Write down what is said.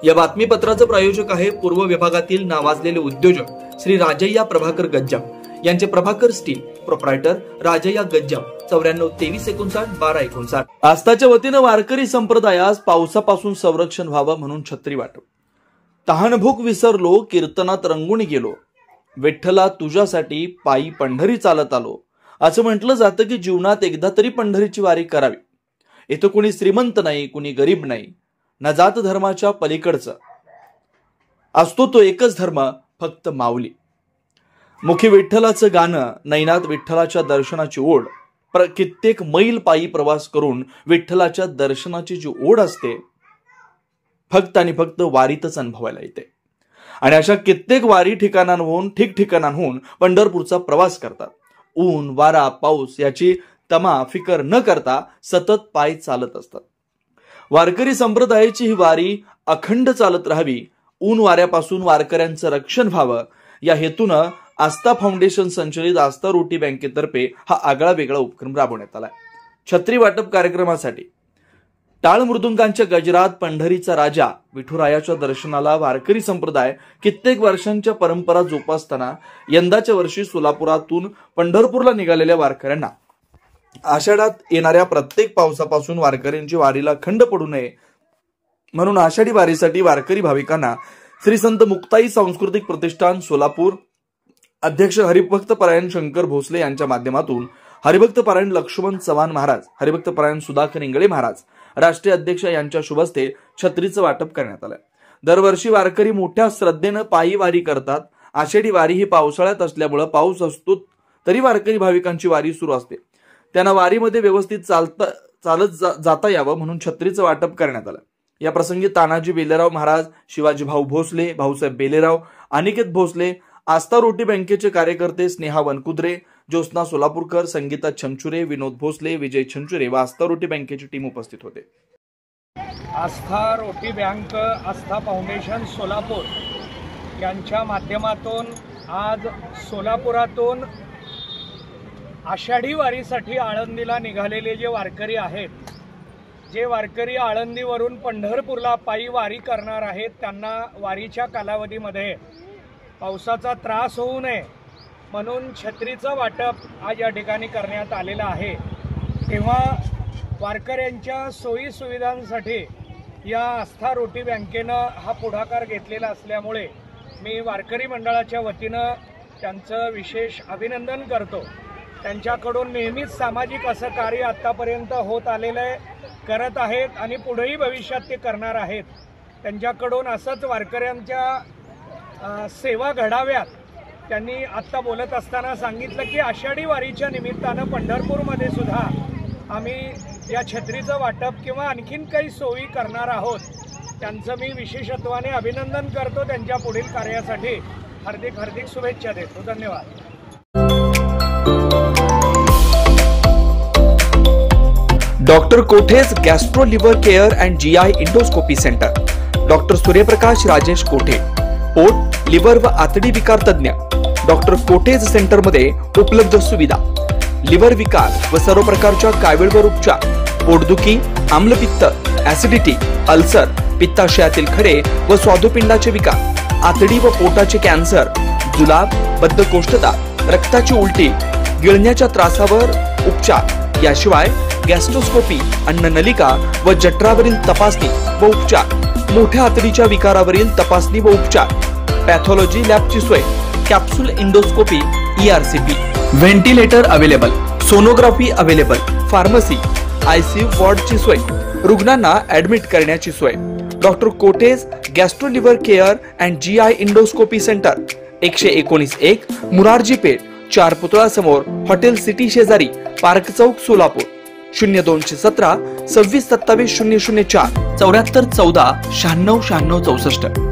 या बातमीपत्राचे प्रायोजक आहे पूर्व विभागातील नावाजलेले उद्योजक श्री राजय्या प्रभाकर गज्जाम यांचे प्रभाकर स्टील, प्रोप्रायटर राजय्या गज्जाम, 94 3059 1259। आस्थाच्या वतीनं वारकरी संप्रदायास पावसापासून संरक्षण व्हावं म्हणून छत्री वाटप। तहानभूक विसरलो, कीर्तनात रंगून गेलो, विठ्ठला तुझ्यासाठी पायी पंढरी चालत आलो, असं म्हटलं जातं की जीवनात एकदा तरी पंढरीची वारी करावी। इथं कुणी श्रीमंत नाही, कुणी गरीब नाही, ना जात धर्माच्या पलीकडचं असतो तो एकच धर्म, फक्त माऊली। मुखी विठ्ठलाचं गाणं, नैनात विठ्ठलाच्या दर्शनाची ओढ, कित्येक मैल पायी प्रवास करून विठ्ठलाच्या दर्शनाची जी ओढ असते फक्त आणि फक्त वारीतच अनुभवायला येते। आणि अशा कित्येक वारी ठिकठिकाणांहून पंढरपूरचा प्रवास करतात। ऊन, वारा, पाऊस याची तमा फिकर न करता सतत पाय चालत असतात। वारकरी संप्रदायाची ही वारी अखंड चालत राहावी, ऊन वाऱ्यापासून वारकऱ्यांचं रक्षण व्हावं या हेतूनं आस्था फाउंडेशन संचलित आस्था रोटी बँकेतर्फे हा आगळा वेगळा उपक्रम राबवण्यात आलाय। छत्री वाटप कार्यक्रमासाठी टाळ मृदुंगांच्या गजरात पंढरीचा राजा विठुरायाच्या दर्शनाला वारकरी संप्रदाय कित्येक वर्षांच्या परंपरा जोपासताना यंदाच्या वर्षी सोलापुरातून पंढरपूरला निघालेल्या वारकऱ्यांना आषाढात येणाऱ्या प्रत्येक पावसापासून वारकऱ्यांची वारीला खंड पडू नये म्हणून आषाढी वारीसाठी वारकरी भाविकांना श्री संत मुक्ताई सांस्कृतिक प्रतिष्ठान सोलापूर अध्यक्ष हरिभक्त परायण शंकर भोसले यांच्या माध्यमातून हरिभक्त परायण लक्ष्मण चव्हाण महाराज, हरिभक्त परायण सुधाकर इंगळे महाराज, राष्ट्रीय अध्यक्ष यांच्या शुभ हस्ते छत्रीचं वाटप करण्यात आलं। दरवर्षी वारकरी मोठ्या श्रद्धेनं पायी वारी करतात। आषाढी वारी ही पावसाळ्यात असल्यामुळे पाऊस असतो तरी वारकरी भाविकांची वारी सुरू असते। त्यांना वारीमध्ये व्यवस्थित चालत जाता यावं म्हणून छत्रीचं वाटप करण्यात आलं। या प्रसंगी तानाजी बेलेराव महाराज, शिवाजी भाऊ भोसले, भाऊसाहेब बेलेराव, अनिकेत भोसले, आस्था रोटी बँकेचे कार्यकर्ते स्नेहा वनकुद्रे, ज्योत्स्ना सोलापूरकर, संगीता छमचुरे, विनोद भोसले, विजय छमचुरे व आस्था रोटी बँकेची टीम उपस्थित होते। आस्था रोटी बँक, आस्था फाउंडेशन सोलापूर यांच्या माध्यमातून आज सोलापुरातून आषाढी वारीसाठी आळंदीला निघालेले जे वारकरी आहेत, जे वारकरी आळंदीवरून पंढरपूरला पायी वारी करणार आहेत, त्यांना वारीच्या कालावधीमध्ये पावसाचा त्रास होऊ नये म्हणून छत्रीचं वाटप आज या ठिकाणी करण्यात आलेलं आहे। तेव्हा वारकऱ्यांच्या सोयी सुविधांसाठी या आस्था रोटी बँकेनं हा पुढाकार घेतलेला असल्यामुळे मी वारकरी मंडळाच्या वतीनं त्यांचं विशेष अभिनंदन करतो। त्यांच्याकडून नेहमीच सामाजिक असं कार्य आत्तापर्यंत होत आलेलं आहे, करत आहेत आणि पुढेही भविष्यात ते करणार आहेत। त्यांच्याकडून असंच वारकऱ्यांच्या सेवा घडाव्यात। त्यांनी आत्ता बोलत असताना सांगितलं की आषाढी वारीच्या निमित्तानं पंढरपूरमध्ये सुद्धा आम्ही या छत्रीचं वाटप किंवा आणखीन काही सोयी करणार आहोत। त्यांचं मी विशेषत्वाने अभिनंदन करतो। त्यांच्या पुढील कार्यासाठी हार्दिक हार्दिक शुभेच्छा देतो। धन्यवाद। Doctor कोठेज gastro liver care and GI endoscopy centre, doctor Suryaprakash Rajesh कोठे, पोट, लिव्हर व आतडी विकार तज्ञ। डॉक्टर कोठेज सेंटर मध्ये उपलब्ध सुविधा, लिव्हर विकार व सर्व प्रकारच्या कावीळवर उपचार, पोटदुखी, आम्लपित्त, ऍसिडिटी, अल्सर, पित्ताशयातील खडे व स्वादुपिंडाचे विकार, आतडी व पोटाचे कॅन्सर, जुलाब, बद्धकोष्ठता, रक्ताची उलटी, गिळण्याच्या त्रासावर उपचार। याशिवाय गॅस्ट्रोस्कोपी, अन्ननलिका व जठरावरील तपासणी व उपचार, मोठ्या आतडीच्या विकारावरील तपासणी व उपचार, पॅथॉलॉजी लॅबची सोय, capsule endoscopy, ERCP, ventilator available, sonography available, pharmacy, ICU वॉर्डची सोय, रुग्णांना ऍडमिट करण्याची सोय। Doctor कोठेज gastro liver care and GI endoscopy centre, 119-1 Murarji Peth, 4 पुतळा समोर, हॉटेल सिटी शेजारी, पार्क चौक, सोलापूर। 0217 26 27 004 74 14 96 96 64।